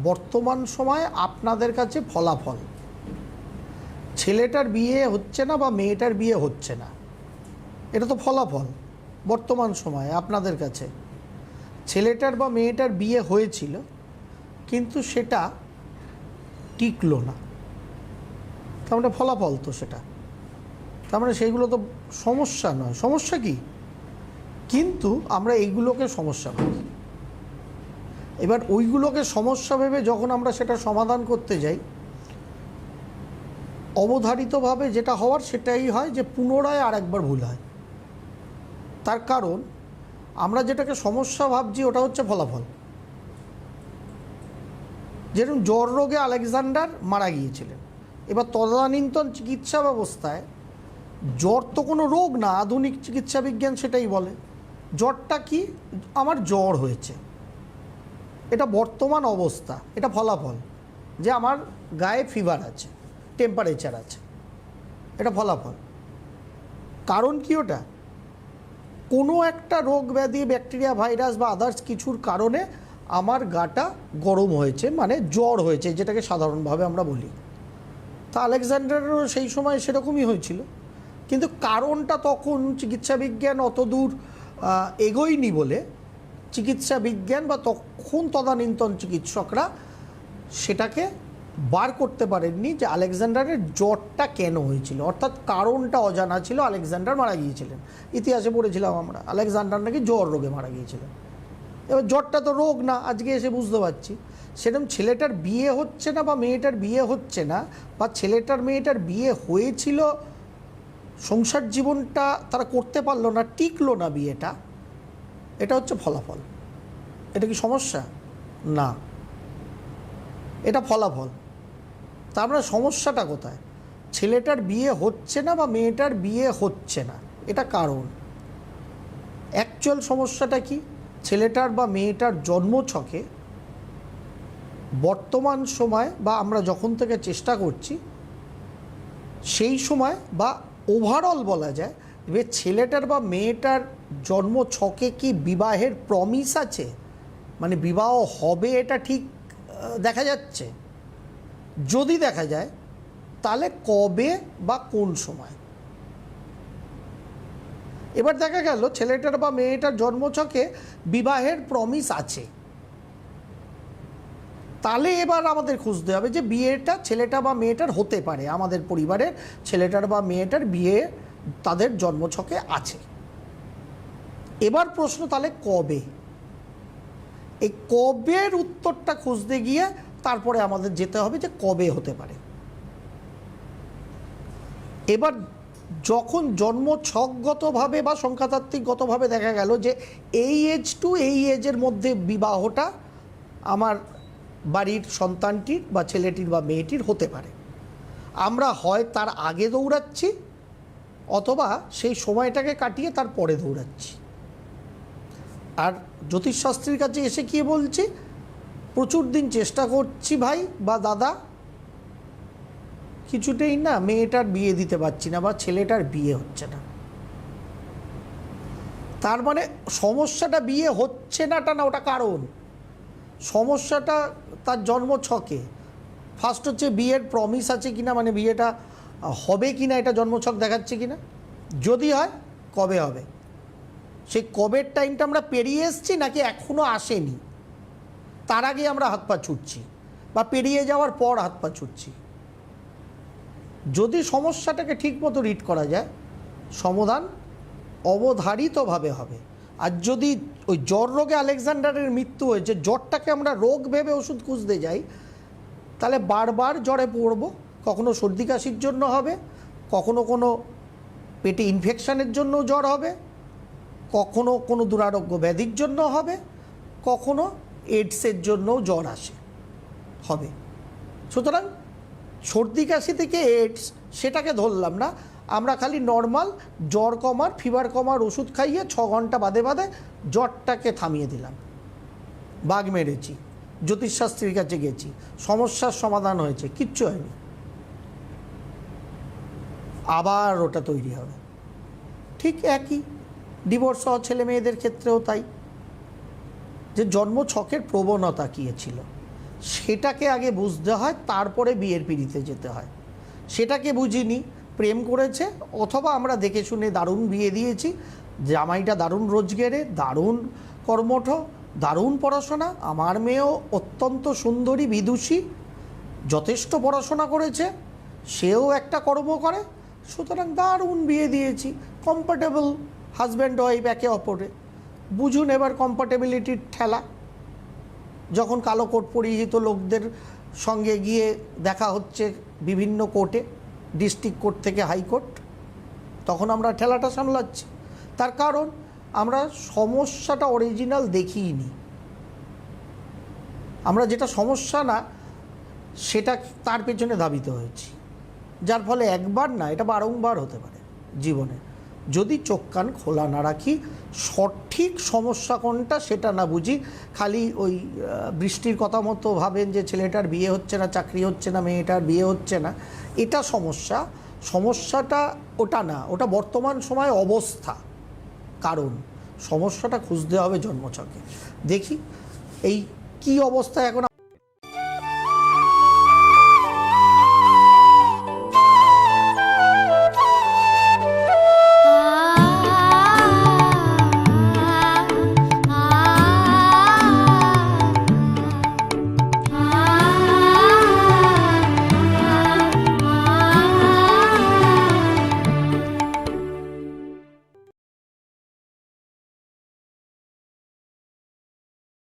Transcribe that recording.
বর্তমান সময়ে আপনাদের কাছে ফলাফল, ছেলেটার বিয়ে হচ্ছে না বা মেয়েটার বিয়ে হচ্ছে না, এটা তো ফলাফল। বর্তমান সময়ে আপনাদের কাছে ছেলেটার বা মেয়েটার বিয়ে হয়েছিল কিন্তু সেটা টিকলো না, তার মানে ফলাফল তো সেটা, তার মানে সেইগুলো তো সমস্যা নয়। সমস্যা কি? কিন্তু আমরা এইগুলোকে সমস্যা ভাবি। এবার ওইগুলোকে সমস্যা ভেবে যখন আমরা সেটা সমাধান করতে যাই, অবধারিতভাবে যেটা হওয়ার সেটাই হয় যে পুনরায় আর একবার ভুল হয়। তার কারণ আমরা যেটাকে সমস্যা ভাবছি ওটা হচ্ছে ফলাফল। যেরকম জ্বর রোগে আলেকজান্ডার মারা গিয়েছিলেন, এবার তদানীন্তন চিকিৎসা ব্যবস্থায় জ্বর তো কোনো রোগ না, আধুনিক চিকিৎসা বিজ্ঞান সেটাই বলে। জ্বরটা কি? আমার জ্বর হয়েছে, এটা বর্তমান অবস্থা, এটা ফলাফল যে আমার গায়ে ফিভার আছে, টেম্পারেচার আছে, এটা ফলাফল। কারণ কি? ওটা কোনো একটা রোগ ব্যাধি, ব্যাকটেরিয়া, ভাইরাস বা আদার্স কিছুর কারণে আমার গাটা গরম হয়েছে, মানে জ্বর হয়েছে, যেটাকে সাধারণভাবে আমরা বলি। তা আলেকজান্ডারেরও সেই সময় সেরকমই হয়েছিল, কিন্তু কারণটা তখন চিকিৎসা বিজ্ঞান অত দূর এগোয়নি বলে চিকিৎসা বিজ্ঞান বা তখন তদানীন্তন চিকিৎসকরা সেটাকে বার করতে পারেননি যে আলেকজান্ডারের জ্বরটা কেন হয়েছিল, অর্থাৎ কারণটা অজানা ছিল। আলেকজান্ডার মারা গিয়েছিলেন, ইতিহাসে পড়েছিলাম আমরা, আলেকজান্ডার নাকি জ্বর রোগে মারা গিয়েছিলেন। এবার জ্বরটা তো রোগ না, আজকে এসে বুঝতে পারছি। সেরকম ছেলেটার বিয়ে হচ্ছে না বা মেয়েটার বিয়ে হচ্ছে না, বা ছেলেটার মেয়েটার বিয়ে হয়েছিল, সংসার জীবনটা তারা করতে পারলো না, টিকলো না বিয়েটা, এটা হচ্ছে ফলাফল। এটা কি সমস্যা? না, এটা ফলাফল। তার মানে সমস্যাটা কোথায়? ছেলেটার বিয়ে হচ্ছে না বা মেয়েটার বিয়ে হচ্ছে না, এটা কারণ। অ্যাকচুয়াল সমস্যাটা কি? ছেলেটার বা মেয়েটার জন্মছকে বর্তমান সময় বা আমরা যখন থেকে চেষ্টা করছি সেই সময় বা ওভারঅল বলা যায় যে ছেলেটার বা মেয়েটার জন্মছকে কি বিবাহের প্রমিস আছে, মানে বিবাহ হবে এটা ঠিক দেখা যাচ্ছে? যদি দেখা যায় তাহলে কবে বা কোন সময়? এবার দেখা গেল ছেলেটার বা মেয়েটার জন্মছকে বিবাহের প্রমিস আছে, তাহলে এবার আমাদের খুঁজতে হবে যে বিয়েটা ছেলেটা বা মেয়েটার হতে পারে, আমাদের পরিবারের ছেলেটার বা মেয়েটার বিয়ে তাদের জন্মছকে আছে। এবার প্রশ্ন তাহলে কবে? এই কবের উত্তরটা খুঁজতে গিয়ে তারপরে আমাদের যেতে হবে যে কবে হতে পারে। এবার যখন জন্মছকগতভাবে বা সংখ্যাতাত্ত্বিকগতভাবে দেখা গেল যে এই এজ টু এই এজের মধ্যে বিবাহটা আমার বাড়ির সন্তানটির বা ছেলেটির বা মেয়েটির হতে পারে, আমরা হয় তার আগে দৌড়াচ্ছি অথবা সেই সময়টাকে কাটিয়ে তার পরে দৌড়াচ্ছি। আর জ্যোতিষশাস্ত্রীর কাছে এসে কি বলছি? প্রচুর দিন চেষ্টা করছি ভাই বা দাদা, কিছুতেই না মেয়েটার বিয়ে দিতে পারছি না বা ছেলেটার বিয়ে হচ্ছে না। তার মানে সমস্যাটা বিয়ে হচ্ছে নাটা না, ওটা কারণ। সমস্যাটা তার জন্মছকে। ফার্স্ট হচ্ছে বিয়ের প্রমিস আছে কিনা, মানে বিয়েটা হবে কিনা এটা জন্মছক দেখাচ্ছে কিনা, যদি হয় কবে হবে, সেই কবের টাইমটা আমরা পেরিয়ে এসেছি নাকি এখনও আসেনি, তার আগে আমরা হাত পা ছুটছি বা পেরিয়ে যাওয়ার পর হাত পা ছুটছি। যদি সমস্যাটাকে ঠিকমতো রিড করা যায় সমাধান অবধারিতভাবে হবে। আর যদি ওই জ্বর রোগে আলেকজান্ডারের মৃত্যু হয়েছে, জ্বরটাকে আমরা রোগ ভেবে ওষুধ খুঁজতে যাই, তাহলে বারবার জ্বরে পড়ব। কখনো সর্দি কাশির জন্য হবে, কখনো কোনো পেটে ইনফেকশানের জন্য জ্বর হবে, কখনো কোনো দুরারোগ্য ব্যাধির জন্য হবে, কখনো এইডসের জন্যও জ্বর আসে হবে। সুতরাং সর্দি কাশি থেকে এইডস সেটাকে ধরলাম না, আমরা খালি নর্মাল জ্বর কমার, ফিভার কমার ওষুধ খাইয়ে 6 ঘন্টা বাদে বাদে জ্বরটাকে থামিয়ে দিলাম, বাগ মেরেছি, জ্যোতিষশাস্ত্রীর কাছে গেছি, সমস্যার সমাধান হয়েছে, কিচ্ছু হয়নি, আবার ওটা তৈরি হবে। ঠিক একই ডিভোর্স হওয়া ছেলে মেয়েদের ক্ষেত্রেও তাই, যে জন্মছকের প্রবণতা কী ছিল। সেটাকে আগে বুঝতে হয়, তারপরে বিয়ের পিঁড়িতে যেতে হয়। সেটাকে বুঝিনি, প্রেম করেছে, অথবা আমরা দেখে শুনে দারুণ বিয়ে দিয়েছি, জামাইটা দারুণ রোজগেরে, দারুণ কর্মঠ, দারুণ পড়াশোনা, আমার মেয়েও অত্যন্ত সুন্দরী, বিদুষী, যথেষ্ট পড়াশোনা করেছে, সেও একটা কর্ম করে, সুতরাং দারুণ বিয়ে দিয়েছি, কম্ফর্টেবল হাজব্যান্ড ওয়াইফ একে অপরে। বুঝুন এবার কম্ফর্টেবিলিটির ঠেলা। যখন কালো কোট পরিহিত লোকদের সঙ্গে গিয়ে দেখা হচ্ছে বিভিন্ন কোর্টে, ডিস্ট্রিক্ট কোর্ট থেকে হাইকোর্ট, তখন আমরা ঠেলাটা সামলাচ্ছি। তার কারণ আমরা সমস্যাটা অরিজিনাল দেখিইনি। আমরা যেটা সমস্যা না সেটা তার পেছনে ধাবিত হয়েছি, যার ফলে একবার না, এটা বারংবার হতে পারে জীবনে, যদি চোখ কান খোলা না রাখি, সঠিক সমস্যা কোনটা সেটা না বুঝি, খালি ওই বৃষ্টির কথা মতো ভাবেন যে ছেলেটার বিয়ে হচ্ছে না, চাকরি হচ্ছে না, মেয়েটার বিয়ে হচ্ছে না, এটা সমস্যা। সমস্যাটা ওটা না, ওটা বর্তমান সময় অবস্থা। কারণ সমস্যাটা খুঁজতে হবে জন্মছকে। দেখি এই কি অবস্থা এখন।